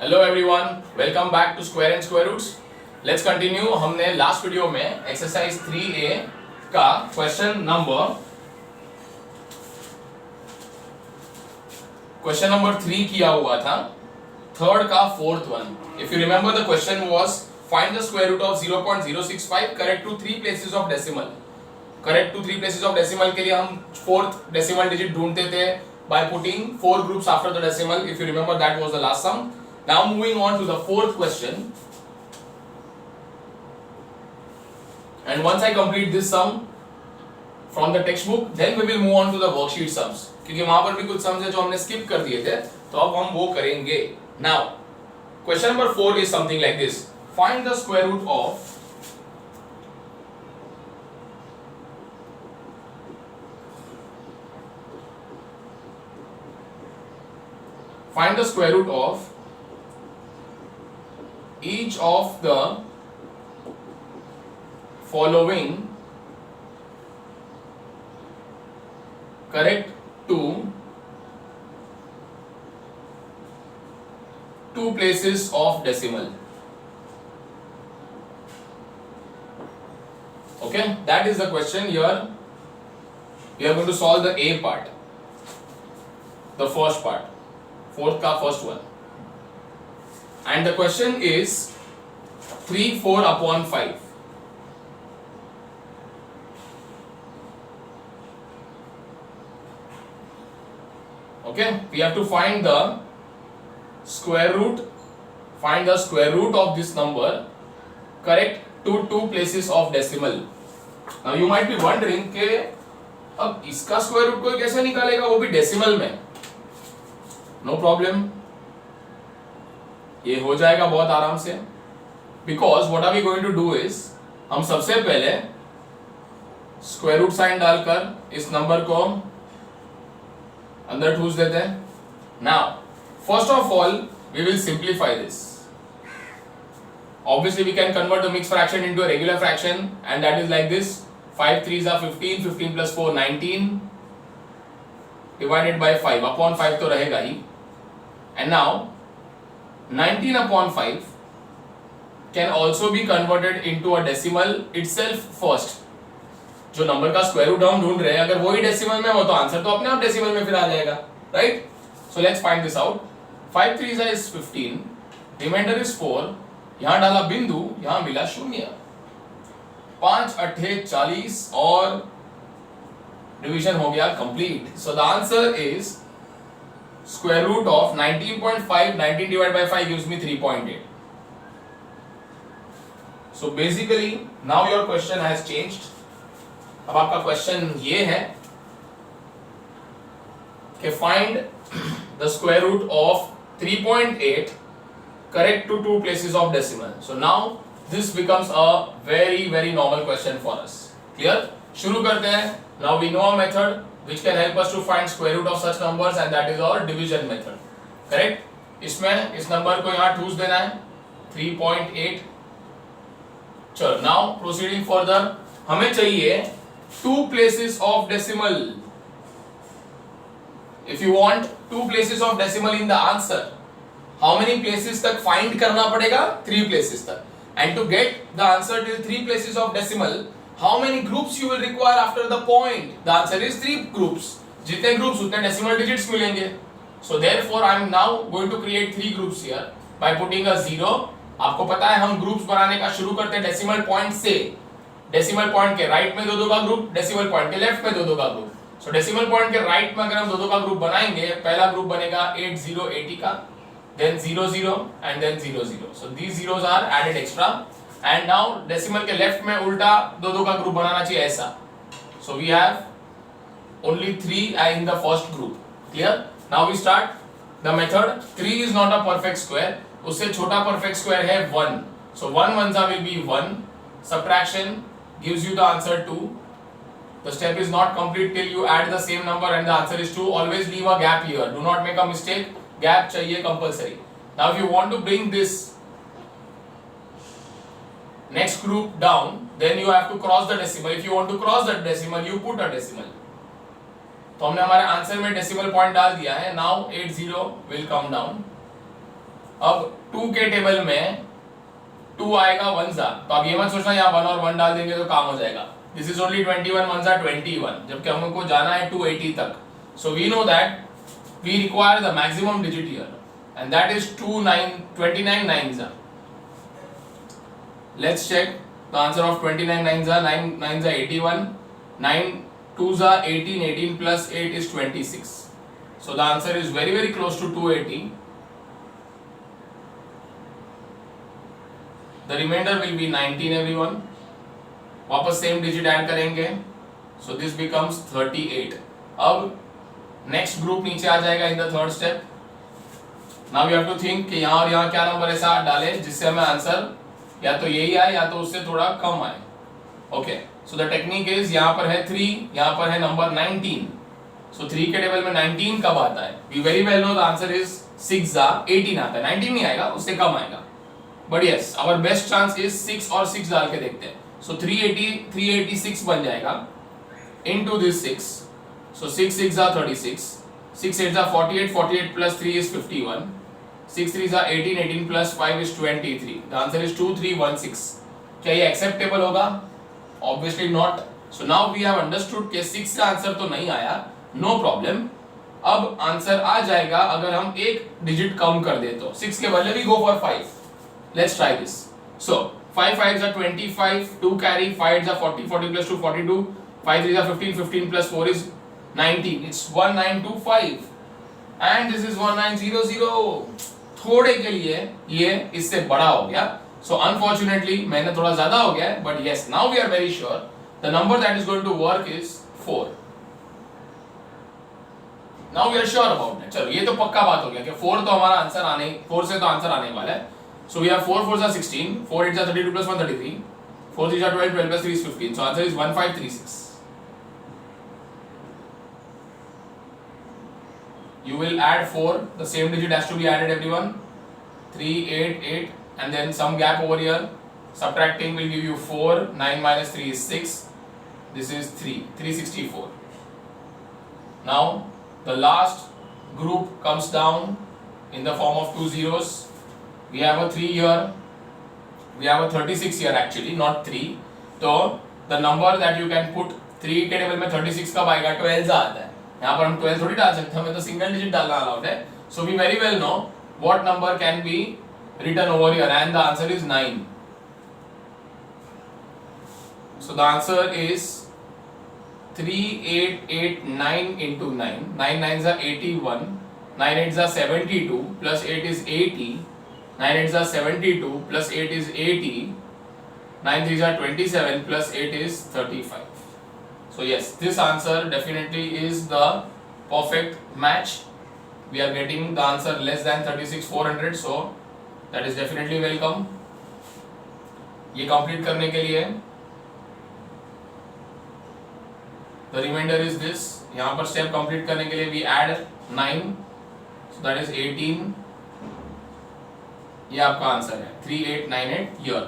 Hello everyone, welcome back to square and square roots. Let's continue. हमने last video में exercise 3A का question number 3 किया हुआ था, थर्ड का fourth one. If you remember the question was find the square root of 0.065 correct to 3 places of decimal. Correct to 3 places of decimal के लिए हम फोर्थ डेसिमल डिजिट ढूंढते थे by putting 4 groups after the decimal. If you remember, that was the last sum. Now moving on to the fourth question, and once I complete this sum from the textbook, then we will move on to the worksheet sums, क्योंकि वहां पर भी कुछ sums है जो हमने skip कर दिए थे, तो अब हम वो करेंगे। Now question number 4 is something like this: find the square root of each of the following correct to two places of decimal. Okay, that is the question. Here we are going to solve the A part, the first part, fourth का first one, and the question is 3 4 upon 5. Okay, we have to find the square root of this number correct to two places of decimal. Now you might be wondering कि अब इसका square root कोई कैसे निकालेगा, वो भी decimal में। No problem, ये हो जाएगा बहुत आराम से, because what are we going to do is, हम सबसे पहले स्क्वायर रूट साइन डालकर इस नंबर को अंदर ठूस देते हैं। Now first of all we will simplify this. Obviously we can convert the mix fraction into a regular fraction, and that is like this: 5 3s are 15, 15 plus 4 19 divided by 5 upon 5 तो रहेगा ही। And now 19 upon 5 can also be converted into a decimal itself first. जो number का square root हम ढूंढ रहे हैं, अगर वही डेसिमल में हो तो आंसर तो अपने आप डेसिमल में फिर आ जाएगा, right? So let's find this out. 5 3s is 15, reminder is 4, यहां डाला बिंदु, यहां मिला 0, 5 8 40 और डिवीजन हो गया complete. So the answer is square root of 19.5, 19 divided by 5 gives me 3.8. So basically now your question has changed. अब आपका क्वेश्चन ये है कि find the square root of 3.8 correct to two places of decimal. So now this becomes a very normal question for us. Clear? शुरू करते हैं। Now we know a method which can help us to find square root of such numbers, and that is our division method. Correct? इसमें इस number को यहाँ ठूस देना है 3.8। चलो now proceeding further, हमें चाहिए two places of decimal. If you want two places of decimal in the answer, how many places तक find करना पड़ेगा? 3 places तक. And to get the answer till 3 places of decimal, how many groups you will require after the point? The answer is 3 groups. जितने groups उतने decimal digits मिलेंगे. So therefore I am now going to create 3 groups here by putting a 0. आपको पता है हम groups बनाने का शुरू करते हैं decimal point से। decimal point के right में दो का group, decimal point के left में दो का group. So decimal point के right में अगर हम दो का group बनाएंगे, पहला group बनेगा 8080 का, then 00 and then 00. So these zeros are added extra. And now decimal के लेफ्ट में उल्टा दो का ग्रुप बनाना चाहिए ऐसा. So we have only 3 in the first group. Clear? Now we start the method. 3 is not a perfect square. उससे छोटा perfect square है 1. So 1 ones will be 1. Subtraction gives you the answer 2. The step is not complete till you add the same number and the answer is 2. Always leave a gap here. Do not make a mistake. Gap चाहिए compulsory. Now if you want to bring this next group down, then you have to cross the decimal. If you want to cross the decimal, you put a decimal. तो हमने हमारे answer में decimal point डाल दिया है. Now 80 will come down. अब 2 के table में 2 आएगा 1 जा, तो अब ये मत सोचना यहाँ 1 और 1 डाल देंगे तो काम हो जाएगा। दिस इज ओनली 21 1 जा 21, जबकि हमको जाना है 280 तक। So we know that we require the maximum digit here and that is 29 9 जा। Let's check the answer of 29 9 जा। 9 9 जा 81, 9 2 जा 18, 18 plus 8 is 26. So the answer is very close to 280. The remainder will be 19 everyone. वापस same digit add करेंगे, so this becomes 38. अब next group नीचे आ जाएगा in the third step. Now you have to think कि यहाँ और यहाँ क्या नंबर ऐसा डाले जिससे हमें आंसर या तो यही आए या तो उससे थोड़ा कम आए। Okay, so the technique is यहाँ पर है 3, यहाँ पर है नंबर 19। सो 3 के टेबल में 19 कब आता है? We very well know the answer is 6 जा 18 आता है, 19 नहीं आएगा, उससे कम आएगा। But yes, our best chance is 6 और 6 डाल के देखते हैं। सो 386 बन जाएगा इनटू दिस 6। सो 6 6 जा 36, 6 8 जा 48, 48 plus 3 is 51, 6 3 जा 18, 18 plus 5 is 23। The answer is 2316। क्या ये एक्सेप्टेबल होगा? Obviously not. So now we have understood कि 6 का आंसर तो नहीं आया, नो प्रॉब्लम। अब आंसर आ जाएगा अगर हम एक डिजिट कम कर दे तो। 6 के बदले भी go for 5। Let's try this. So 5 5 जा 25, 2 कैरी, 5 जा 40, 40 plus 2 42, 5 3 जा 15, 15 plus 4 is 19। It's 1925 and this is 1900। थोड़े के लिए ये इससे बड़ा हो गया। So unfortunately मैंने थोड़ा ज्यादा हो गया है, but yes, now we are very sure the number that is going to work is 4। Now we are sure about that। चलो ये तो पक्का बात हो गया कि 4 तो हमारा आंसर आने, 4 से तो आंसर आने वाला है। So we have 4 4 जा 16, 4 8 जा 32 plus 1 33, 4 3 जा 12, 12 plus 3 is 15। So answer is 1536। You will add 4, the same digit has to be added everyone, 3 8 8 and then some gap over here, subtracting will give you 4, 9 minus 3 is 6, this is 364। Now the last group comes down in the form of 2 zeros। We have a 3 here, we have a 36 here actually, not 3। तो the number that you can put 3 के table में 36 कब आएगा? 12 आता है। यहाँ पर हम 12 थोड़ी डाल सकते हैं, हमें तो सिंगल डिजिट डालना अलाउड है। So we very well know what number can be written over here and the answer is 9। So the answer is 3889 into 9, 9 9s are 81, 9 8s are 72 plus 8 is 80, 9 8s are 72 plus 8 is 80, 9 3s are 27 plus 8 is 35। So yes, this answer definitely is the perfect match। We are getting the answer less than 36400, so that is definitely welcome। ये complete करने के लिए the remainder is this। यहाँ पर step complete करने के लिए we add 9, so that is 18। ये आपका आंसर है 3898 here।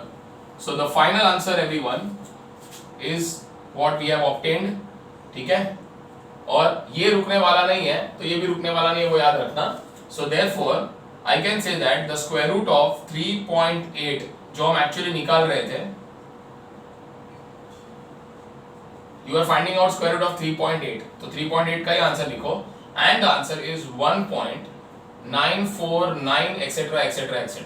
So the final answer everyone is what we have obtained। ठीक है, और ये रुकने वाला नहीं है तो ये भी रुकने वाला नहीं है, वो याद रखना। So therefore I can say that the square root of 3.8 जो हम एक्चुअली निकाल रहे थे, you are finding out square root of 3.8, तो 3.8 का ही आंसर लिखो and the answer is 1.949 etc etc etc।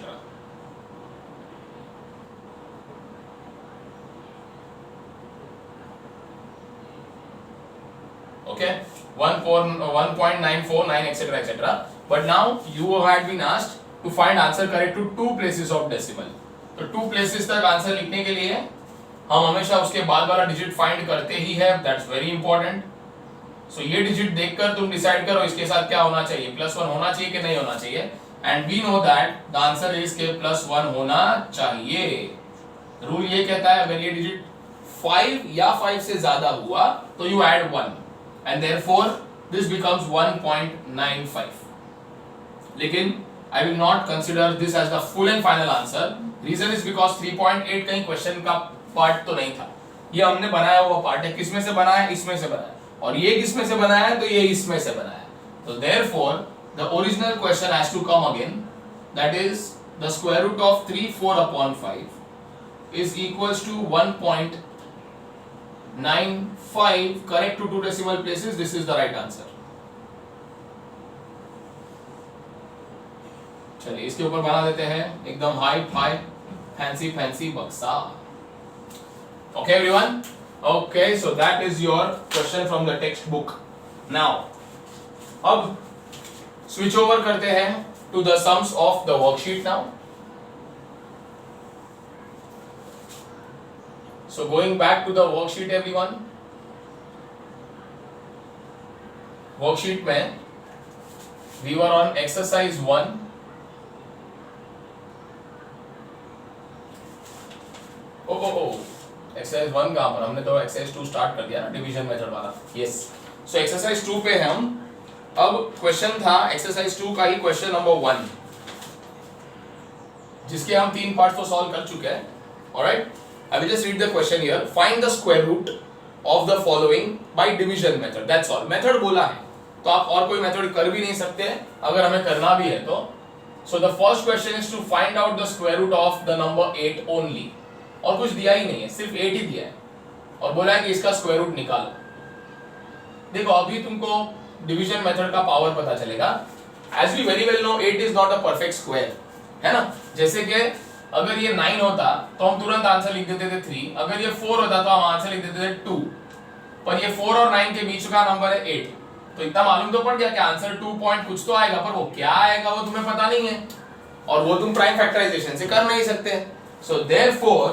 Okay, 1.949 etc etc। But now you had been asked to find answer correct to 2 places of decimal। तो 2 places तक answer लिखने के लिए हम हमेशा उसके बाद वाला डिजिट फाइंड करते ही है, दैट्स वेरी इंपॉर्टेंट। सो ये डिजिट देखकर तुम डिसाइड करो इसके साथ क्या होना चाहिए, +1 होना चाहिए कि नहीं होना चाहिए। And we know that the answer is K +1 होना चाहिए। रूल ये कहता है अगर ये डिजिट 5 या 5 से ज्यादा हुआ तो you add 1 and therefore this becomes 1.95। लेकिन I will not consider this as the full and final answer। Reason is because 3.8 कहीं क्वेश्चन का पार्ट तो नहीं था, ये हमने बनाया हुआ पार्ट है। किसमें से बना है? इसमें से बना है। और ये किसमें से बना है? तो ये इसमें से बना है। तो therefore the original question has to come again that is the square root of 3 4 upon 5 is equals to 1.95. correct to 2 decimal places. This is the right answer. चलिए इसके ऊपर बना देते हैं एकदम हाई फाई फैंसी फैंसी बक्सा. Okay everyone? Okay, so that is your question from the textbook. Now, अब switch over करते हैं to the sums of the worksheet now. So going back to the worksheet everyone. Worksheet में we were on exercise 1. Exercise 1 कहां पर, हमने तो exercise 2 start कर दिया ना, डिवीजन मेथड वाला. यस, सो एक्सरसाइज 2 पे हम. अब क्वेश्चन था एक्सरसाइज 2 का ही क्वेश्चन नंबर 1, जिसके हम 3 पार्ट्स तो सॉल्व कर चुके हैं. Alright, I will just read the question here. Find the square root of the following by division method. That's all. Method बोला है तो आप और कोई मेथड कर भी नहीं सकते अगर हमें करना भी है तो. So the first question is to find out the square root of the number 8 only. और कुछ दिया ही नहीं है, सिर्फ 8 ही दिया है और बोला है कि इसका स्क्वायर रूट निकालो. देखो अभी तुमको डिवीजन मेथड का पावर पता चलेगा. As we very well know 8 is not a perfect square, है ना. जैसे कि अगर ये 9 होता तो हम तुरंत आंसर लिख देते थे 3. अगर ये 4 होता तो हम आंसर लिख देते थे 2. पर ये 4 और 9 के बीच का नंबर है 8. तो इतना मालूम तो पड़ गया कि आंसर 2 पॉइंट कुछ तो आएगा, पर वो क्या आएगा वो तुम्हें पता नहीं है और वो तुम प्राइम फैक्टराइजेशन से कर नहीं सकते. So therefore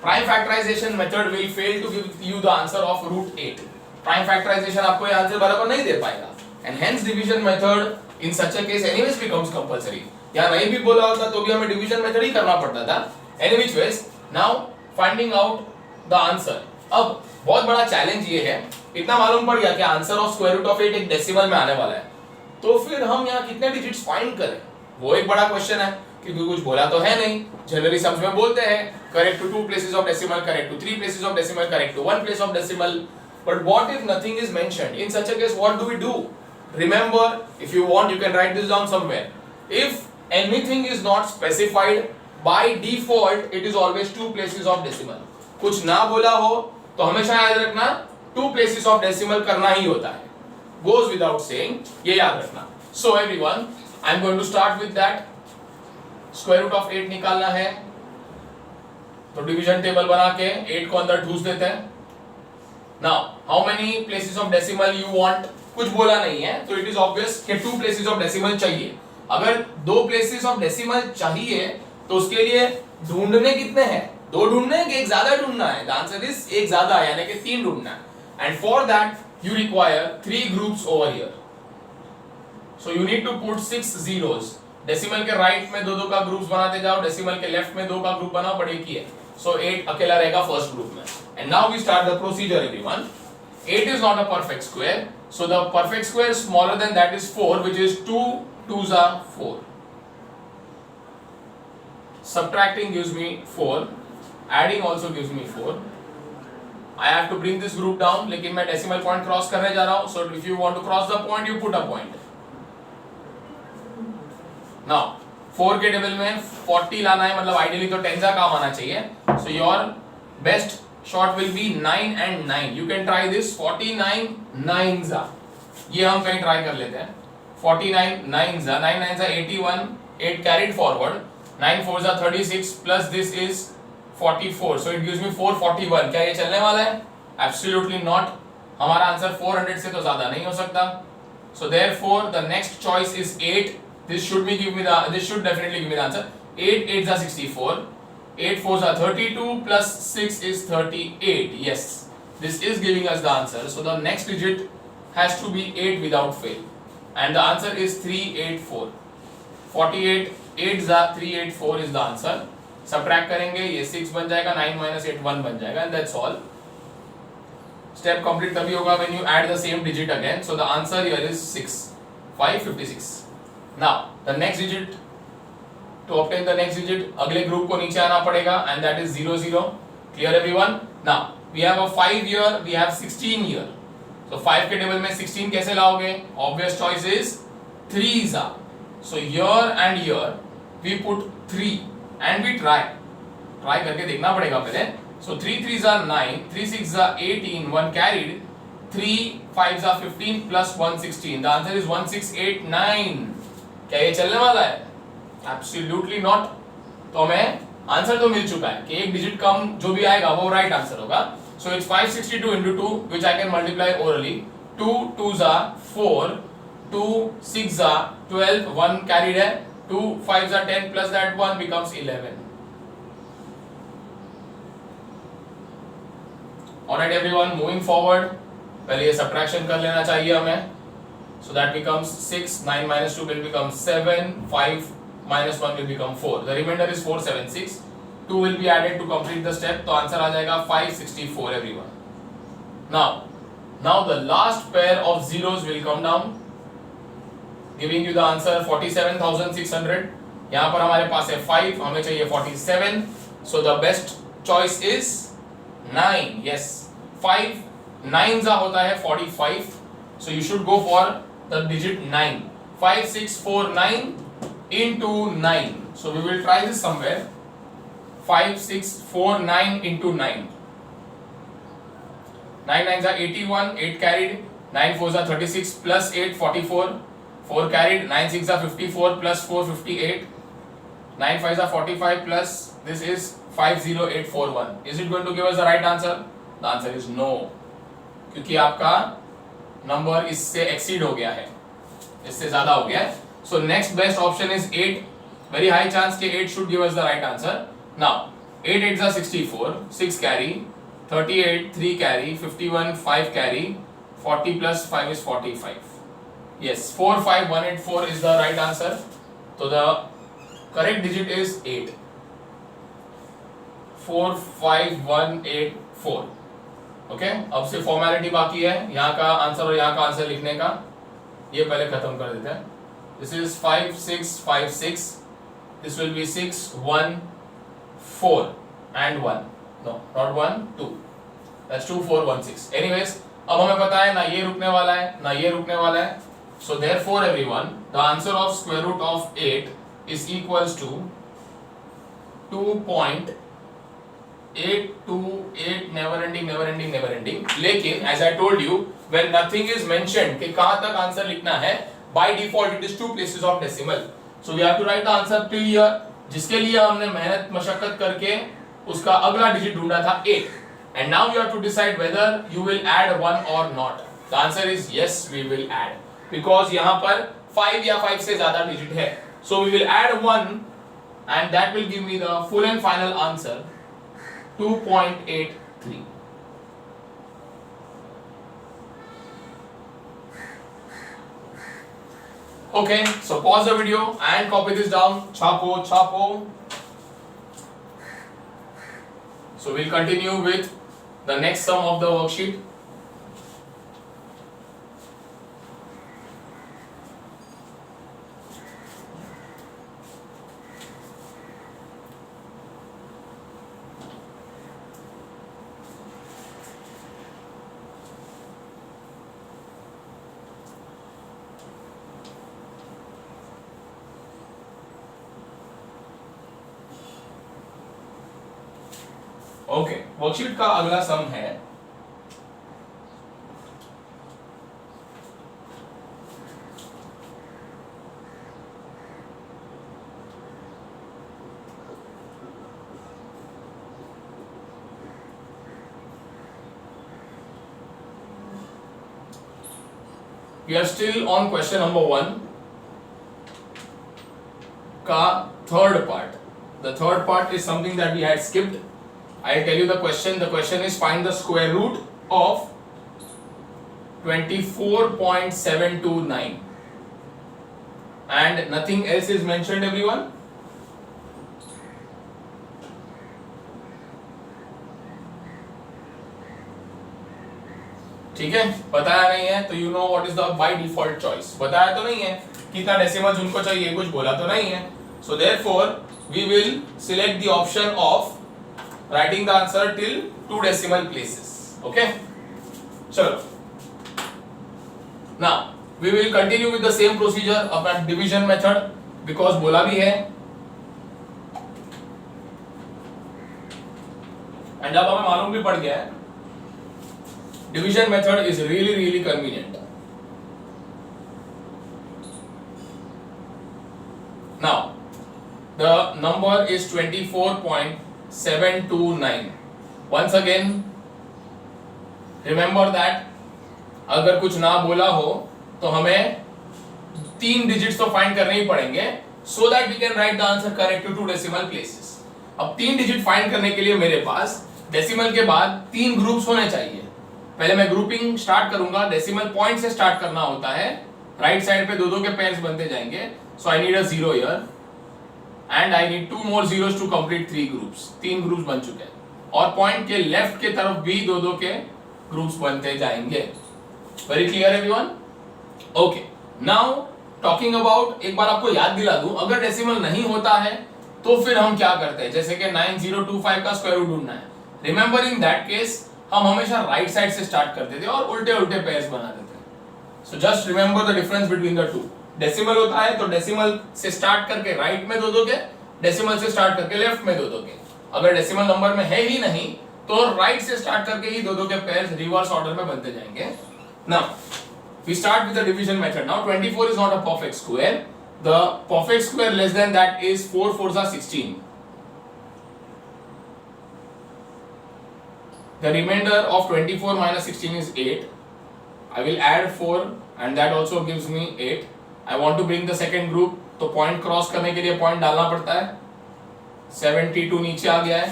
prime factorisation method will fail to give you the answer of root 8. Prime factorisation आपको ये आंसर बराबर नहीं दे पाएगा and hence division method in such a case anyways becomes compulsory. या नहीं भी बोला होता तो भी हमें डिवीजन मेथड ही करना पड़ता था. Any which ways, now finding out the answer. अब बहुत बड़ा चैलेंज ये है, इतना मालूम पड़ गया कि answer of square root of 8 एक डेसिमल में आने वाला है, तो फिर हम यहाँ कितने डिजिट्स फाइंड करें वो एक बड़ा क्वेश्चन है. क्योंकि कुछ बोला तो है नहीं. जनरली सम्स में बोलते हैं correct to 2 places of decimal, correct to 3 places of decimal, correct to 1 place of decimal. But what if nothing is mentioned? In such a case, what do we do? Remember, if you want, you can write this down somewhere. If anything is not specified, by default, it is always 2 places of decimal. कुछ ना बोला हो तो हमेशा याद रखना 2 places of decimal करना ही होता है. Goes without saying, ये याद रखना. So everyone, I am going to start with that. Square root of 8 निकालना है तो डिवीजन टेबल बना के 8 को अंदर ठूस देते हैं. Now how many places of decimal you want, कुछ बोला नहीं है तो इट इज ऑब्वियस कि 2 प्लेसेस ऑफ डेसिमल चाहिए. अगर 2 प्लेसेस ऑफ डेसिमल चाहिए तो उसके लिए ढूंढने कितने हैं, 2 ढूंढने हैं कि एक ज्यादा ढूंढना है. द आंसर इज एक ज्यादा, यानी कि 3 ढूंढना है. And for that you require 3 groups over here. So you need to put 6 zeros. Decimal के राइट में 2 का ग्रुप्स बनाते जाओ, डेसिमल के लेफ्ट में 2 का ग्रुप बनाओ, बट एक ही है. सो 8 अकेला रहेगा फर्स्ट ग्रुप में. And now we start the procedure everyone. 8 is not a perfect square, so the perfect square smaller than that is 4, which is 2 2s are 4. Subtracting gives me 4, adding also gives me 4. I have to bring this group down, लेकिन मैं decimal point cross करने जा रहा हूँ. So if you want to cross the point, you put a point. Now 4 के table में 40 लाना है, मतलब आइडियली तो 10 का काम आना चाहिए. So your best shot will be 9 and 9. You can try this. 49 9s. ये हम कहीं ट्राई कर लेते हैं. 49 9s, 9 9s 81, 8 carried forward, 9 4s 36 plus this is 44. So it gives me 441. क्या ये चलने वाला है? Absolutely not. हमारा आंसर 400 से तो ज्यादा नहीं हो सकता. So therefore the next choice is 8. This should definitely give me the answer. 8 8s are 64. 8 4s are 32 plus 6 is 38. Yes, this is giving us the answer. So the next digit has to be 8 without fail, and the answer is 384. 48 8s are 384 is the answer. Subtract करेंगे, ये 6 बन जाएगा, 9 minus 8 1 बन जाएगा, and that's all. Step complete तभी होगा when you add the same digit again. So the answer here is 6 556. Now the next digit, to obtain the next digit, अगले group को नीचे आना पड़ेगा, and that is 0 0. Clear everyone? Now we have a 5 here, we have 16 here. So 5 के table में 16 कैसे लाओगे? Obvious choice is 3s. So here and here we put 3 and we try करके देखना पड़ेगा पहले. So 3 3s are 9, 3 6s are 18, 1 carried, 3 5s are 15 plus 1 16. The answer is 1689. क्या ये चलने वाला है? Absolutely not. तो हमें आंसर तो मिल चुका है कि एक डिजिट कम जो भी आएगा वो राइट आंसर होगा. So it's 562 into 2 which I can multiply orally. 2 2s are 4, 2 6s are 12, 1 carried है, 2 5s are 10 plus that 1 becomes 11. Alright everyone, moving forward, पहले ये subtraction कर लेना चाहिए हमें. So that becomes 6, 9 minus 2 will become 7, 5 minus 1 will become 4. The remainder is 476. 2 will be added to complete the step. तो answer आ जाएगा 564 everyone. Now the last pair of zeros will come down, giving you the answer 47,600. यहाँ पर हमारे पास है 5, हमें चाहिए 47. So the best choice is 9. Yes, 5 9s होता है 45. So you should go for the digit 9. 5 6 4 9 into 9. So we will try this somewhere. 5 6 4 9 into 9. 9 9s are 81, 8 carried, 9 4s are 36 plus 8 44, 4 carried, 9 6s are 54 plus 4 58, 9 5s are 45 plus this is 50841. Is it going to give us the right answer? The answer is no, क्योंकि आपका number इससे exceed हो गया है, इससे ज्यादा हो गया है. So next best option is 8. Very high chance कि 8 should give us the right answer. Now 8 8s are 64, 6 carry, 38 3 carry, 51 5 carry, 40 plus 5 is 45. Yes, 45184 is the right answer. So the correct digit is 8. 45184. Okay, अब से formality बाकी है, यहाँ का answer और यहाँ का आंसर लिखने का. ये पहले खत्म कर देते हैं. This is 5656. This will be 6 1 4 and 1. No, not 1 2. That's 2 4 1 6. Anyways, अब हमें पता है ना ये रुकने वाला है ना ये रुकने वाला है. So therefore everyone, the answer of square root of 8 is equals to 2.828 never ending. लेकिन as I told you, when nothing is mentioned कि कहाँ तक आंसर लिखना है, by default it is 2 places of decimal. So we have to write the answer till here, जिसके लिए हमने मेहनत मशक्कत करके उसका अगला डिजिट ढूंढा था 8. And now you have to decide whether you will add 1 or not. The answer is yes, we will add, because यहाँ पर 5 या 5 से ज़्यादा डिजिट है. So we will add 1 and that will give me the full and final answer 2.83. Okay, so pause the video and copy this down. Chapo. So we'll continue with the next sum of the worksheet. Okay, worksheet का अगला सम है we are still on question number 1 का third part. The third part is something that we had skipped. I'll tell you the question. The question is find the square root of 24.729 and nothing else is mentioned everyone. ठीक है, बताया नहीं है तो you know what is the by default choice. बताया तो नहीं है कितना डेसिमल्स उनको चाहिए, कुछ बोला तो नहीं है. So therefore we will select the option of writing the answer till 2 decimal places. Okay, चलो. Now we will continue with the same procedure अपना division method because बोला भी है and अब हमें मालूम भी पड़ गया है division method is really convenient. Now the number is 24.729. Once again remember that अगर कुछ ना बोला हो तो हमें 3 डिजिट्स तो फाइंड करने ही पड़ेंगे so that we can write the answer correct to 2 decimal places. अब 3 डिजिट फाइंड करने के लिए मेरे पास डेसिमल के बाद 3 ग्रुप्स होने चाहिए. पहले मैं ग्रुपिंग स्टार्ट करूंगा. डेसिमल पॉइंट से स्टार्ट करना होता है. राइट साइड पे दो के पेयर्स बनते जाएंगे. So I need a 0 here and I need 2 more zeros to complete 3 groups. 3 groups बन चुके हैं और पॉइंट के लेफ्ट के तरफ भी दो के ग्रुप्स बनते जाएंगे. Very clear everyone? Okay, now talking about, एक बार आपको याद दिला दूं, अगर डेसिमल नहीं होता है तो फिर हम क्या करते हैं, जैसे कि 9025 का स्क्वायर रूट ढूंढना है. रिमेंबर इन दैट केस हम हमेशा राइट साइड से स्टार्ट करते थे और उल्टे उल्टे पेयर्स बनाते थे. So just remember the difference between the two. Decimal होता है तो डेसिमल से स्टार्ट करके राइट में दो के, डेसिमल से स्टार्ट करके लेफ्ट में दो के. अगर डेसिमल नंबर में है ही नहीं तो राइट से स्टार्ट करके ही दो के पेयर्स रिवर्स ऑर्डर में बनते जाएंगे. Now we start with the division method. Now 24 is not a perfect square. The perfect square less than that is 4 4s are 16. The remainder of 24 minus 16 is 8. I will add 4 and that also gives me 8. I want to bring the second group, तो point cross करने के लिए point डालना पड़ता है. 72 नीचे आ गया है.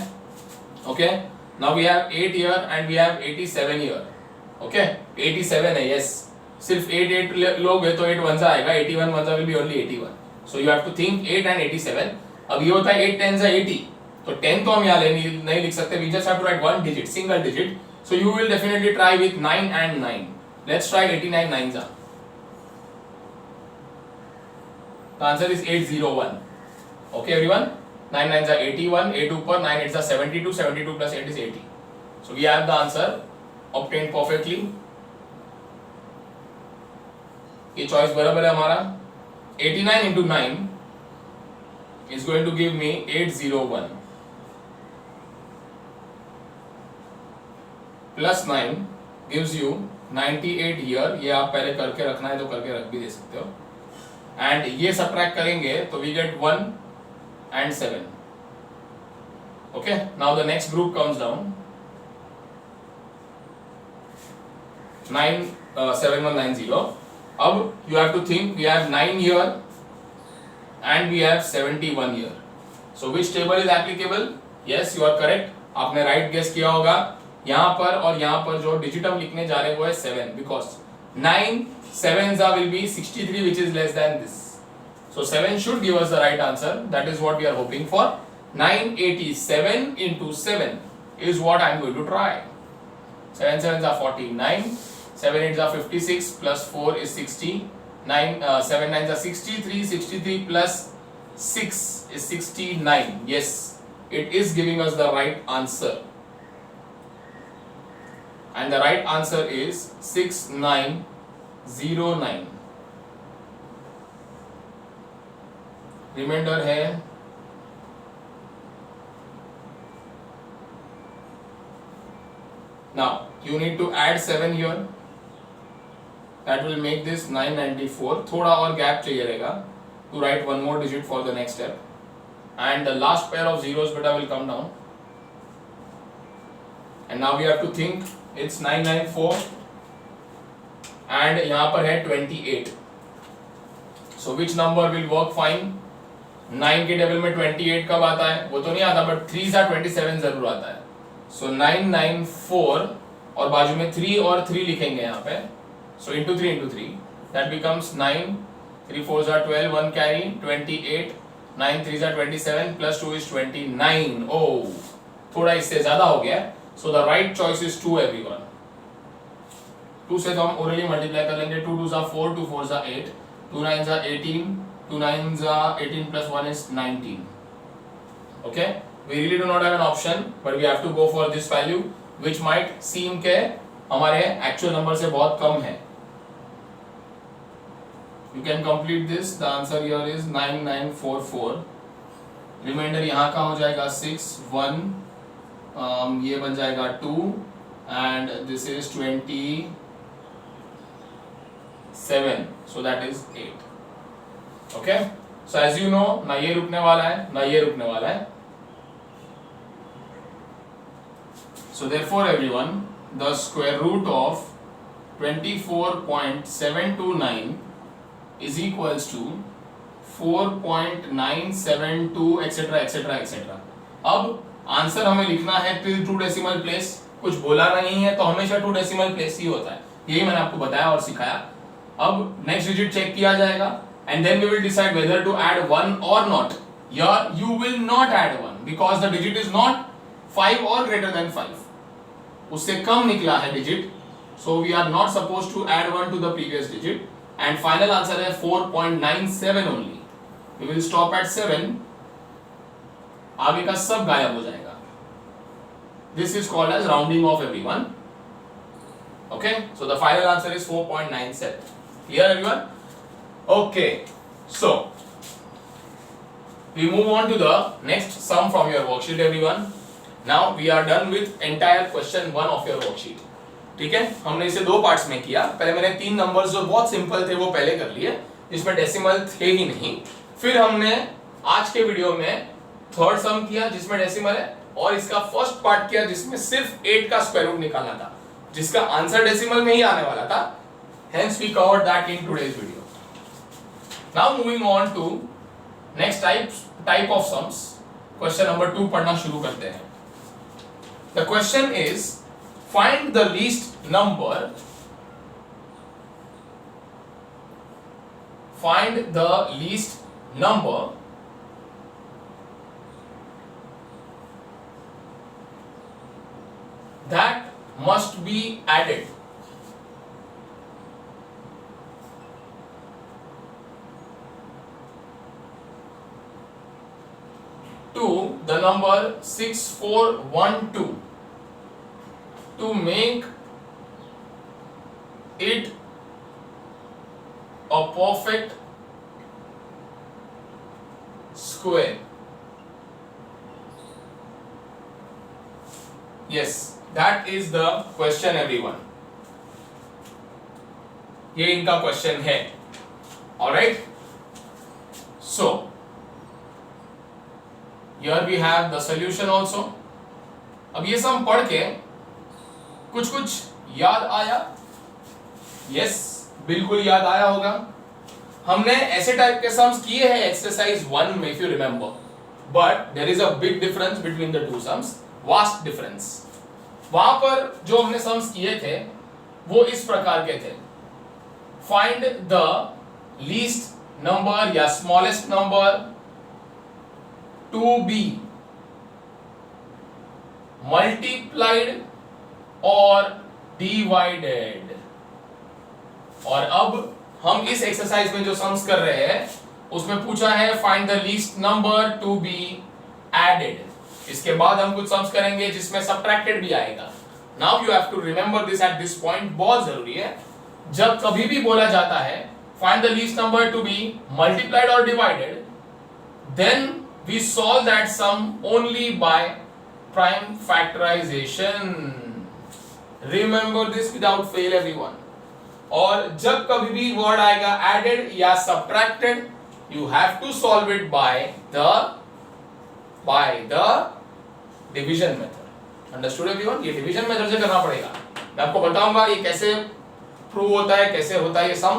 Okay. Now we have 8 here and we have 87 here. Okay. 87 है, yes. सिर्फ 8 लोगे तो 8 1 आएगा. 81 1 will be only 81. So you have to think 8 and 87. अब ये होता है 8 10 80. तो 10 तो हम यहाँ नहीं लिख सकते. We just have to write one digit, single digit. So you will definitely try with 9 and 9. Let's try 89 9s. The answer is 801. Okay everyone? 9 9s are 81. 8 ऊपर 9 8s are 72. 72 plus 8 is 80. So we have the answer obtained perfectly. ये choice बराबर है हमारा. 89 into 9 is going to give me 801 plus 9 gives you 98 here. ये आप पहले करके रखना है तो करके रख भी दे सकते हो. एंड ये सब्ट्रैक्ट करेंगे तो we get 1 and 7. Okay, now the next group comes down. 7190. अब you have to think we have 9 here and we have 71 here. So which table is applicable? Yes, you are correct. आपने right guess किया होगा. यहाँ पर और यहाँ पर जो digit हम लिखने जा रहे हैं वो है 7 because 9 7s will be 63 which is less than this. So 7 should give us the right answer. That is what we are hoping for. 987 into 7 is what I am going to try. 7 7s are 49. 7 8s are 56 plus 4 is 60. 7 9s are 63. 63 plus 6 is 69. Yes, it is giving us the right answer. And the right answer is 6909. Remainder है now you need to add 7 here. That will make this 994. थोड़ा और gap चाहिए रहेगा to write one more digit for the next step. And the last pair of zeros beta will come down. And now we have to think it's 994 and यहाँ पर है 28. So which number will work fine? 9 के table में 28 कब आता है वो तो नहीं आता but 3s are 27 जरूर आता है. So 994 और बाजू में 3 और 3 लिखेंगे यहाँ पे. So into 3 into 3 that becomes 9. 3 4s are 12. 1 carry 28. 9 3s are 27 plus 2 is 29. Oh, थोड़ा इससे ज़्यादा हो गया. So the right choice is 2 everyone. 2 से तो हम orally multiply कर लेंगे. 2 2s are 4. 2 4s are 8. 2 9s are 18. 2 9s are 18 plus 1 is 19. Okay, we really do not have an option but we have to go for this value which might seem के हमारे actual number से बहुत कम है. You can complete this. The answer here is 9944. Reminder यहाँ का हो जाएगा 6, 1, ये बन जाएगा 2 and this is 27, so that is 8. Okay, so as you know, ना ये रुकने वाला है ना ये रुकने वाला है. So therefore everyone, the square root of 24.729 is equals to 4.972 etc etc etc. अब आंसर हमें लिखना है टिल 2 डेसिमल प्लेस. कुछ बोला नहीं है तो हमेशा 2 डेसिमल प्लेस ही होता है. यही मैंने आपको बताया और सिखाया. अब नेक्स्ट डिजिट चेक किया जाएगा and then we will decide whether to add 1 or not. Here you will not add 1 because the digit is not 5 or greater than 5. उससे कम निकला है digit, so we are not supposed to add 1 to the previous digit. And final answer है 4.97 only. We will stop at 7. आगे का सब गायब हो जाएगा. This is called as rounding off everyone. Okay, so the final answer is 4.97. Clear everyone? Okay, so we move on to the next sum from your worksheet everyone. Now we are done with entire question 1 of your worksheet. ठीक है, हमने इसे 2 parts में किया. पहले मैंने 3 numbers जो बहुत सिंपल थे वो पहले कर लिए, जिसमें डेसिमल थे ही नहीं. फिर हमने आज के वीडियो में थर्ड सम किया जिसमें डेसिमल है, और इसका फर्स्ट पार्ट किया जिसमें सिर्फ 8 का स्क्वायर रूट निकालना था, जिसका आंसर डेसिमल में ही आने वाला था. Hence we covered that in today's video. Now moving on to next type of sums. Question number 2 पढ़ना शुरू करते हैं. The question is find the least number. Find the least number that must be added to the number 6412 to make it a perfect square. Yes, that is the question everyone. ये इनका question है. Alright, so here we have the solution also. अब ये सम पढ़ के कुछ याद आया? Yes, बिल्कुल याद आया होगा. हमने ऐसे टाइप के सम्स किए हैं एक्सरसाइज 1 में, if you remember, but there is a big difference between the two sums, vast difference. वहां पर जो हमने सम्स किए थे वो इस प्रकार के थे. Find the least number या smallest number to be multiplied or divided. और अब हम इस एक्सरसाइज में जो सम्स कर रहे हैं उसमें पूछा है find the least number to be added. इसके बाद हम कुछ सम्स करेंगे जिसमें सबट्रैक्टेड भी आएगा. Now you have to remember this at this point. बहुत जरूरी है, जब कभी भी बोला जाता है find the least number to be multiplied और divided, then we solve that sum only by prime factorization. Remember this without fail everyone. और जब कभी भी वर्ड आएगा added या subtracted, you have to solve it by the division method. Understood everyone? ये division method से करना पड़ेगा. मैं आपको बताऊंगा ये कैसे प्रूव होता है, कैसे होता है ये सम.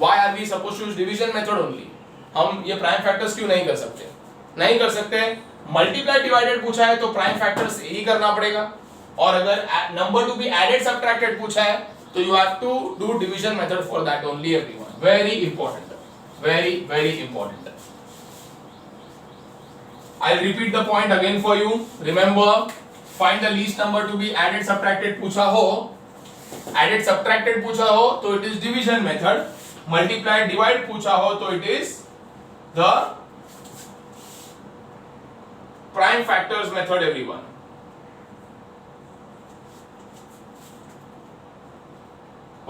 Why are we supposed to use division method only? हम ये प्राइम फैक्टर्स क्यों नहीं कर सकते? नहीं कर सकते. मल्टीप्लाई डिवाइडेड पूछा है तो प्राइम फैक्टर्स यही करना पड़ेगा, और अगर number to be added subtracted पूछा है तो you have to do division method for that only everyone. Very important, very important. I will repeat the point again for you. Remember, find the least number to be added subtracted पूछा हो, added subtracted पूछा हो तो it is division method. Multiply divide पूछा हो तो it is the prime factors method everyone.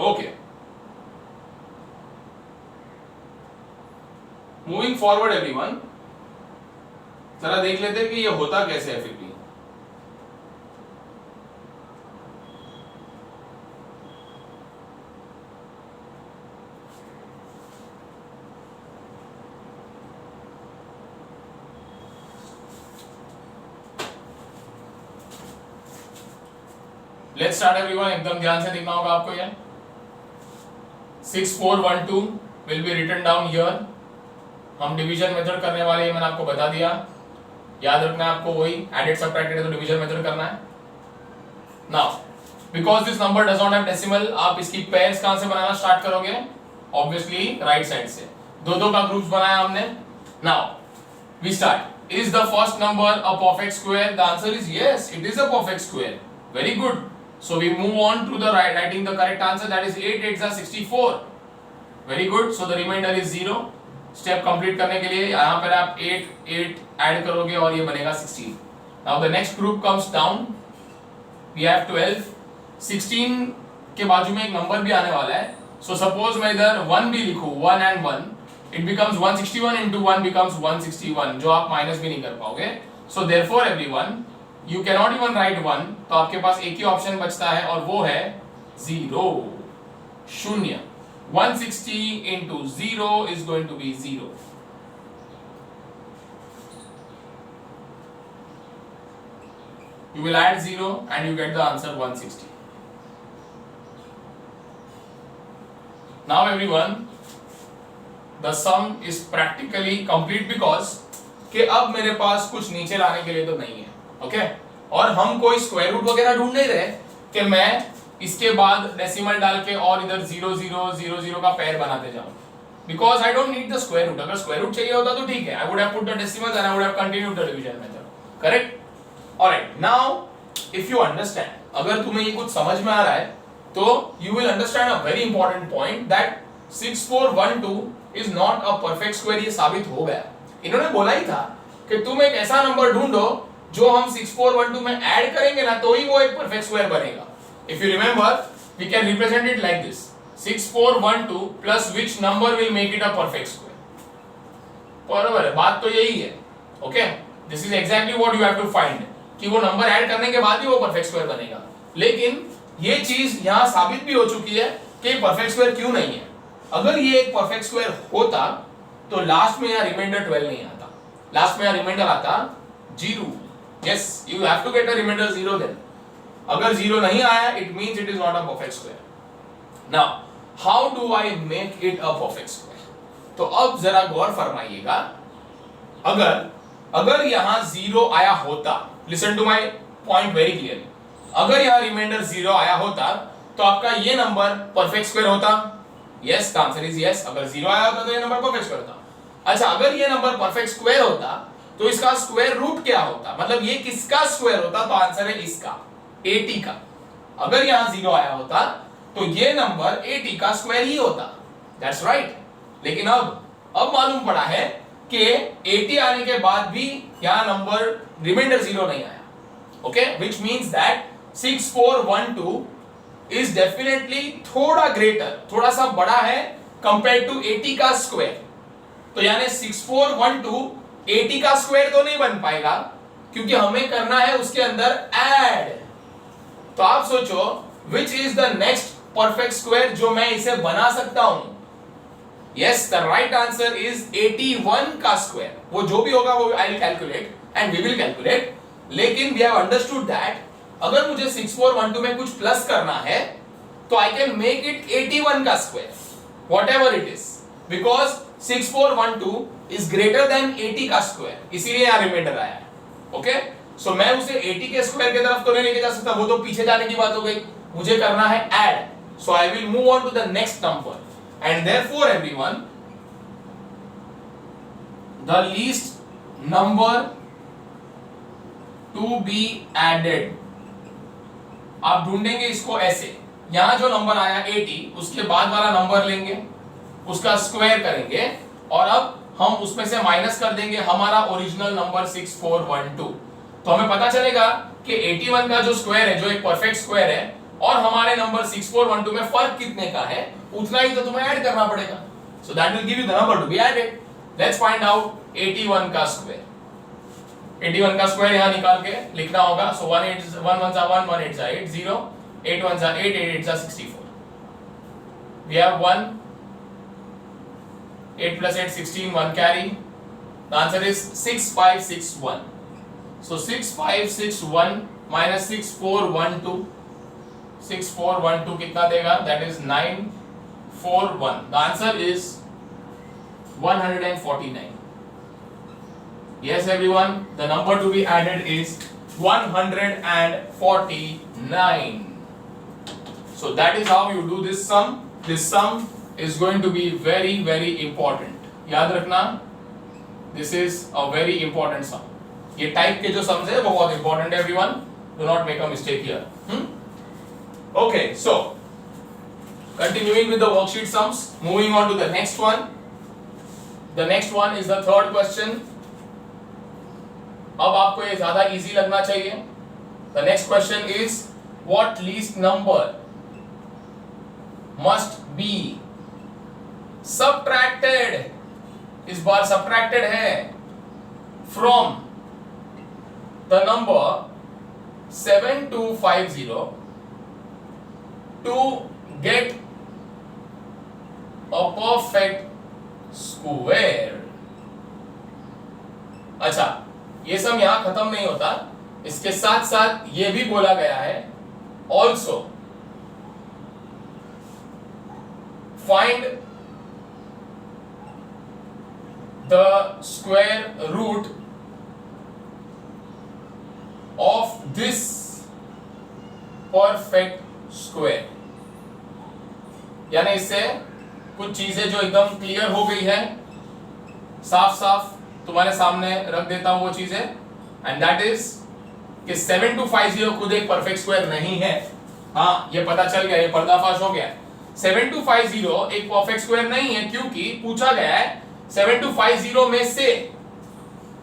Okay, forward everyone, जरा देख लेते हैं कि ये होता कैसे है फिर भी। लेट्स स्टार्ट एवरीवन, एकदम ध्यान से देखना होगा आपको। ये 6412 will be written down here. हम डिवीजन मेथड करने वाले हैं, मैंने आपको बता दिया, याद रखना है आपको, वही एडेड सब्ट्रैक्टेड है तो डिवीजन मेथड करना है। Now because this number does not have decimal, आप इसकी पेयर्स कहां से बनाना स्टार्ट करोगे? ऑब्वियसली राइट साइड से। दो दो का ग्रुप्स बनाया हमने। Now we start. Is the first number a perfect square? The answer is yes, it is a perfect square. Very good. So we move on to the writing the correct answer, that is 8 8s are 64. Very good. So the remainder is 0. Step complete करने के लिए यहाँ पर आप 8 8 add करोगे और ये बनेगा 16. Now the next group comes down. We have 12. 16 के बाजू में एक नंबर भी आने वाला है. So suppose मैं इधर 1 भी लिखूँ, 1 and 1, it becomes 161 into 1 becomes 161, जो आप माइनस भी नहीं कर पाओगे. So therefore everyone, you cannot even write 1, तो आपके पास एक ही ऑप्शन बचता है और वो है 0, शून्य. 160 into 0 is going to be 0. You will add 0 and you get the answer 160. Now everyone, the sum is practically complete because कि अब मेरे पास कुछ नीचे लाने के लिए तो नहीं है. ओके और हम कोई स्क्वायर रूट वगैरह ढूंढ नहीं रहे कि मैं इसके बाद डेसिमल डाल के और इधर 0 0 0 0 का पेयर बनाते जाऊं, because I don't need the square root. अगर स्क्वायर रूट चाहिए होता तो ठीक है, I would have put the decimals and I would have continued the division method. Correct? Alright. Now if you understand, अगर तुम्हें ये कुछ समझ में आ रहा है तो you will understand a very important point that 6412 is not a perfect square. ये साबित हो गया. इन्होंने बोला ही था कि तुम एक ऐसा नंबर ढूंढो जो हम 6412 में ऐड करेंगे ना तो ही वो एक परफेक्ट स्क्वायर बनेगा. If you remember, we can represent it like this: 6412 plus which number will make it a perfect square. बराबर है, बात तो यही है. Okay, this is exactly what you have to find, कि वो नंबर ऐड करने के बाद ही वो परफेक्ट स्क्वायर बनेगा. लेकिन ये चीज यहां साबित भी हो चुकी है कि परफेक्ट स्क्वायर क्यों नहीं है. अगर ये एक परफेक्ट स्क्वायर होता तो लास्ट में यहां रिमाइंडर 12 नहीं आता, लास्ट में यहां रिमाइंडर आता 0. Yes, you have to get a remainder 0 then. अगर 0 नहीं आया, it means it is not a perfect square. Now, how do I make it a perfect square? तो अब जरा गौर फरमाइएगा, अगर यहाँ 0 आया होता, listen to my point very clearly. अगर यहाँ रिमाइंडर 0 आया होता, तो आपका ये नंबर परफेक्ट स्क्वायर होता. Yes, the answer is yes. अगर 0 आया होता तो ये नंबर परफेक्ट स्क्वायर होता. अच्छा, अगर ये नंबर परफेक्ट स्क्वायर होता तो इसका स्क्वायर रूट क्या होता, मतलब ये किसका स्क्वायर होता? तो आंसर है इसका, 80 का. अगर यहां 0 आया होता तो ये नंबर 80 का स्क्वायर ही होता. That's right. लेकिन अब मालूम पड़ा है कि 80 आने के बाद भी यहां नंबर रिमाइंडर 0 नहीं आया. Okay, which means that 6412 is definitely थोड़ा ग्रेटर, थोड़ा सा बड़ा है कंपेयर टू 80 का स्क्वायर. तो यानी 6412 80 का स्क्वायर तो नहीं बन पाएगा, क्योंकि हमें करना है उसके अंदर ऐड. तो आप सोचो which is the next perfect square जो मैं इसे बना सकता हूं. yes, the right answer is 81 का स्क्वायर. वो जो भी होगा वो I will calculate and we will calculate. लेकिन we have understood that अगर मुझे 6412 में कुछ प्लस करना है तो I can make it 81 का square, whatever it is, because 6412 is greater than 80 का स्क्वायर. इसीलिए यहाँ रिमाइंडर आया है. ओके, सो मैं उसे 80 के स्क्वायर की तरफ तो नहीं लेके जा सकता, वो तो पीछे जाने की बात हो गई. मुझे करना है add. So I will move on to the next number and therefore everyone, the least number to be added, आप ढूंढेंगे इसको ऐसे. यहां जो नंबर आया 80, उसके बाद वाला नंबर लेंगे, उसका स्क्वायर करेंगे और अब हम उसमें से माइनस कर देंगे हमारा ओरिजिनल नंबर 6412. तो हमें पता चलेगा कि 81 का जो स्क्वायर है, जो एक परफेक्ट स्क्वायर है, और हमारे नंबर 6412 में फर्क कितने का है, उतना ही तो तुम्हें ऐड करना पड़ेगा. So that will give you the number to be added. Let's find out 81 का स्क्वायर। 81 का स्क्वायर यहां निकाल के लिखना होगा। सो 1 8 1 1 जा 1 1 8 जा 8 0 8 1 जा 8 8 8 जा 64। we have 1 8 plus 8 16 1 carry। the answer is 6561। so 6561 minus 6412 6412 कितना देगा? that is 941। the answer is 149। yes everyone, the number to be added is 149। so that is how you do this sum। this sum is going to be very very important। याद रखना, this is a very important sum। ये type के जो sums है वो बहुत important है everyone, do not make a mistake here। okay, so continuing with the worksheet sums, moving on to the next one। the next one is the third question। अब आपको ये ज्यादा इजी लगना चाहिए। the next question is what least number must be subtracted, इस बार subtracted है, from the number 7250 to get a perfect square। अच्छा, ये सब यहां खत्म नहीं होता, इसके साथ साथ ये भी बोला गया है also find the square root of this perfect square। यानी इससे कुछ चीजें जो एकदम क्लियर हो गई है, साफ साफ तुम्हारे सामने रख देता हूं वो चीजें। एंड दैट इज कि 7250 खुद एक परफेक्ट स्क्वायर नहीं है। हाँ, ये पता चल गया, ये पर्दाफाश हो गया। 7250 एक परफेक्ट स्क्वायर नहीं है, क्योंकि पूछा गया है 7250 में से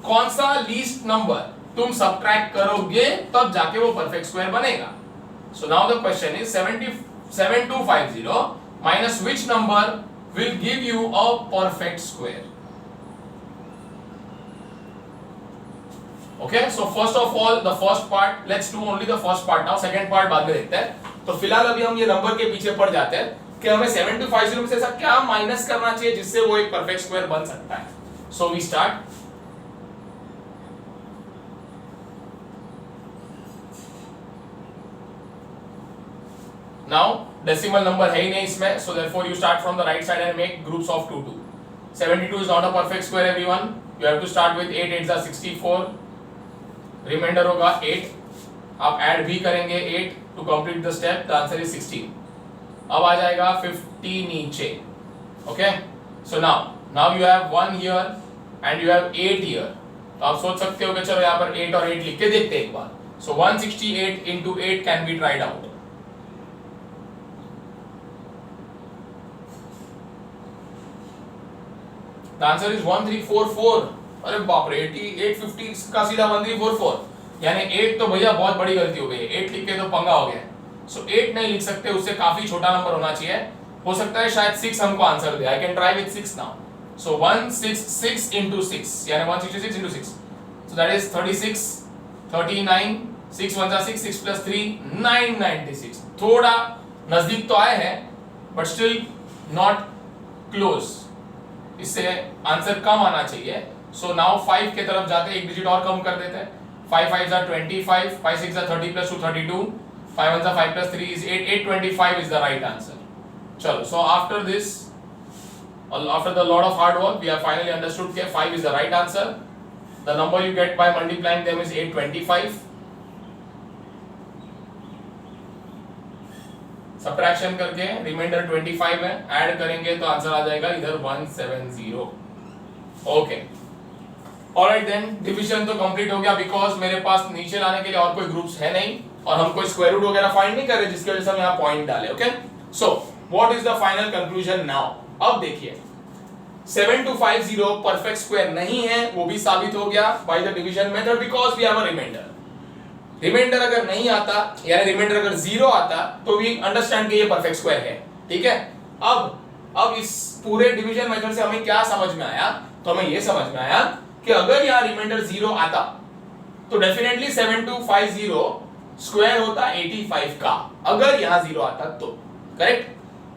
कौन सा लीस्ट नंबर तुम सब्ट्रैक्ट करोगे तब जाके वो परफेक्ट स्क्वायर बनेगा। So now the question is 7250 minus which number will give you a perfect square। okay, so first of all the first part, let's do only the first part now, second part बाद में देखते हैं। तो फिलहाल अभी हम ये number के पीछे पड़ जाते हैं कि हमें 7250 में से ऐसा क्या माइनस करना चाहिए जिससे वो एक परफेक्ट स्क्वायर बन सकता है। So we start. now decimal number है ही नहीं इसमें, so therefore you start from the right side and make groups of 2 2। 72 is not a perfect square everyone, you have to start with 8 8 is 64, reminder होगा 8, आप add भी करेंगे 8 to complete the step, the answer is 16। अब आ जाएगा 50 नीचे। Okay, so now you have 1 here and you have 8 here. तो आप सोच सकते हो कि चलो यहाँ पर 8 और 8 लिख के देखते हैं एक बार। सो 168 into 8 can be tried out. The answer is 1344। अरे बाप रे, 850 का सीधा 1344, यानी 8 तो भैया बहुत बड़ी गलती हो गई है, 8 लिख के तो पंगा हो गया। सो 8 नहीं लिख सकते, उससे काफी छोटा नंबर होना चाहिए। हो सकता है शायद 6 हमको answer they. I can try with 6 now. So 166 into 6 यानी 166 into 6, so that is 36 39 6 1 जा 6 6 plus 3 996। थोड़ा नजदीक तो आए हैं बट स्टिल नॉट क्लोज, इससे आंसर कम आना चाहिए। सो नाउ 5 के तरफ जाते हैं, एक डिजिट और कम कर देते हैं। 5 5 जा 25 5 6 जा 30 plus 2 32 5 1 जा 5 plus 3 is 8 825 is the right answer। चलो, so after this, after the lot of hard work, we have finally understood that 5 is the right answer। the number you get by multiplying them is 825। Subtraction करके reminder 25 है, add करेंगे तो answer आ जाएगा इधर 170। Okay, alright then, division तो complete हो गया बिकॉज मेरे पास नीचे लाने के लिए और कोई ग्रुप्स है नहीं और हम कोई स्क्वायर रूट वगैरह फाइंड नहीं कर रहे, जिसकी वजह से हम यहाँ पॉइंट डाले। Okay, so what is the final conclusion now. अब देखिए 7250 परफेक्ट स्क्वायर नहीं है, वो भी साबित हो गया by the division method because we have a reminder. Reminder अगर नहीं आता, यानी रिमाइंडर अगर 0 आता तो वी अंडरस्टैंड कि ये परफेक्ट स्क्वायर है। ठीक है, अब इस पूरे डिवीजन मेथड से हमें क्या समझ में आया तो हमें ये समझ में आया कि अगर यहाँ रिमाइंडर 0 आता तो डेफिनेटली 7250 स्क्वायर होता 85 का, अगर यहाँ 0 आता तो। करेक्ट?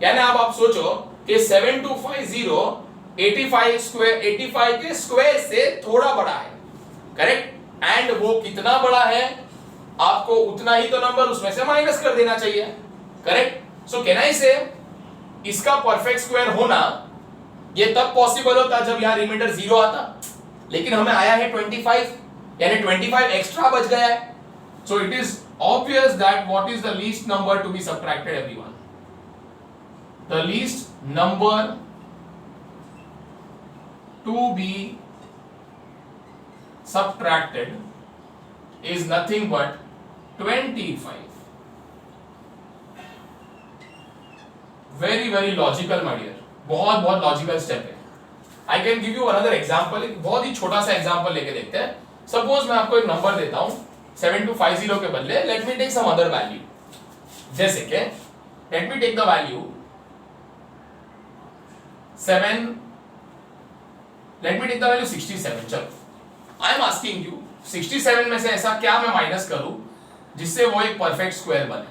यानी अब आप सोचो कि 7250 85 के स्क्वायर से थोड़ा बड़ा है। करेक्ट? एंड वो कितना बड़ा है आपको उतना ही तो नंबर उसमें से माइनस कर देना चाहिए। करेक्ट? सो कैन आई से इसका परफेक्ट स्क्वायर होना ये तब पॉसिबल होता जब यहां रिमाइंडर 0 आता, लेकिन हमें आया है 25, यानी 25 एक्स्ट्रा बच गया है। So it is obvious that what is the least number to be subtracted everyone? The least number to be subtracted is nothing but 25. very logical my dear, बहुत लॉजिकल स्टेप है। I can give you another example, एक बहुत ही छोटा सा example लेके देखते हैं। Suppose मैं आपको एक नंबर देता हूं 7250 के बदले let me take some other value, जैसे कि let me take the value 7, let me take the value 67। चलो आई एम आस्किंग यू 67 में से ऐसा क्या मैं माइनस करूं जिससे वो एक परफेक्ट स्क्वायर बने।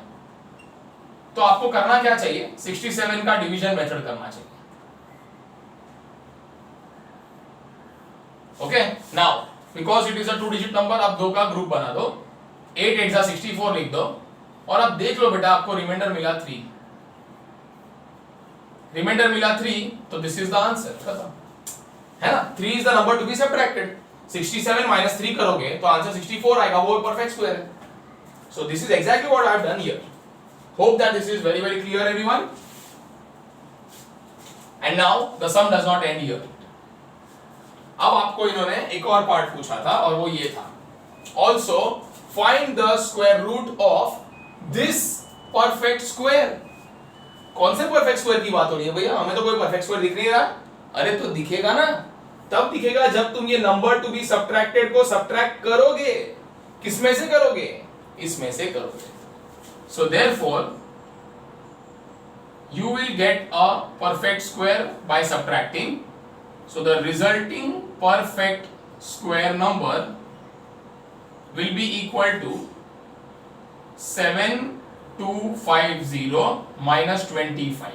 तो आपको करना क्या चाहिए, 67 का डिवीजन मेथड करना चाहिए। Okay, now because it is a 2 digit number, आप 2 का ग्रुप बना दो, 8 8 64 लिख दो और अब देख लो बेटा आपको रिमाइंडर मिला 3, रिमाइंडर मिला 3, तो दिस इज द आंसर। खत्म, है ना? 3 is the number to be subtracted. 67 minus 3 करोगे तो आंसर 64 आएगा, वो परफेक्ट स्क्वायर है। So this is exactly what I have done here. Hope that this is very clear everyone. And now the sum does not end here. अब आपको इन्होंने एक और पार्ट पूछा था और वो ये था, also find the square root of this perfect square. कौन से परफेक्ट स्क्वायर की बात हो रही है भैया? हमें तो कोई परफेक्ट स्क्वायर दिख नहीं रहा। अरे तो दिखेगा ना, तब दिखेगा जब तुम ये नंबर टू बी सबट्रैक्टेड को सबट्रैक्ट करोगे। किसमें से करोगे? इसमें से करोगे। So therefore you will get a perfect square by subtracting. So the resulting perfect square number will be equal to 7250 minus 25.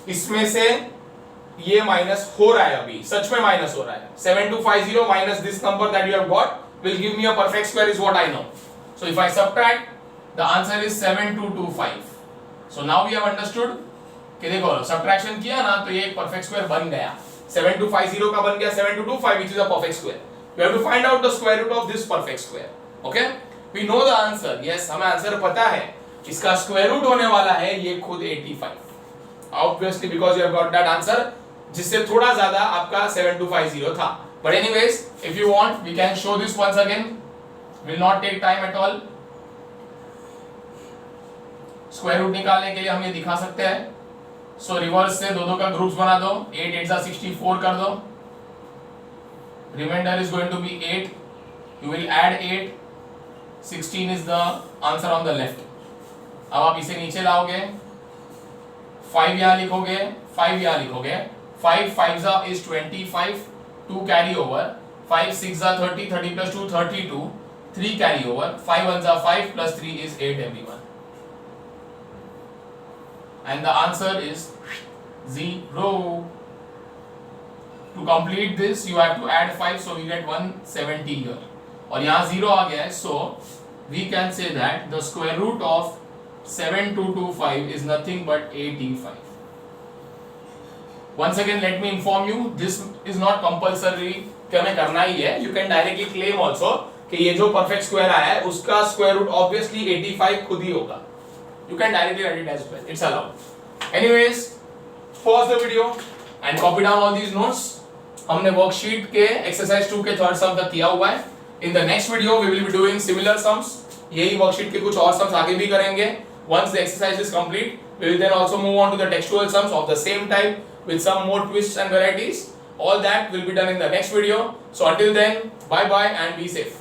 इसमें से ये माइनस हो रहा है, अभी सच में माइनस हो रहा है। 7250 minus this number that you have got will give me a perfect square is what I know. So if I subtract, the answer is 7225. So now we have understood कि देखो सब्ट्रैक्शन किया ना तो ये एक परफेक्ट स्क्वायर बन गया। 7250 का बन गया 7225 which is a perfect square. We have to find out the square root of this perfect square. Okay? We know the answer. Yes, हमें आंसर पता है। इसका स्क्वायर रूट होने वाला है ये खुद 85. Obviously because you have got that answer, जिससे थोड़ा ज्यादा आपका 7250 था। But anyways, if you want, we can show this once again. Will not take time at all. Square root निकालने के लिए हम ये दिखा सकते हैं। सो रिवर्स से दो का ग्रुप्स बना दो, 8 8 64 कर दो, reminder is going to be 8, you will add 8, 16 is the answer on the left. अब आप इसे नीचे लाओगे, 5 यहां लिखोगे, 5 यहां लिखोगे, 5 5 is 25, 2 carry over, 5 6 30, 30 plus 2 32, 3 carry over, 5 1 5 plus 3 is 8 everyone. And the answer is 0. To complete this you have to add 5, so we get 170 here. और यहाँ 0 आ गया है, so we can say that the square root of 7225 is nothing but 85. Once again let me inform you, this is not compulsory कि हमें करना ही है। You can directly claim also कि ये जो perfect square आया है उसका square root obviously 85 खुद ही होगा। You can directly write it as well. It's allowed. Anyways, pause the video and copy down all these notes. हमने worksheet के exercise 2 के third sum तक किया हुआ है। In the next video, we will be doing similar sums. यही worksheet के कुछ और sums आगे भी करेंगे। Once the exercise is complete, we will then also move on to the textual sums of the same type with some more twists and varieties. All that will be done in the next video. So until then, bye bye and be safe.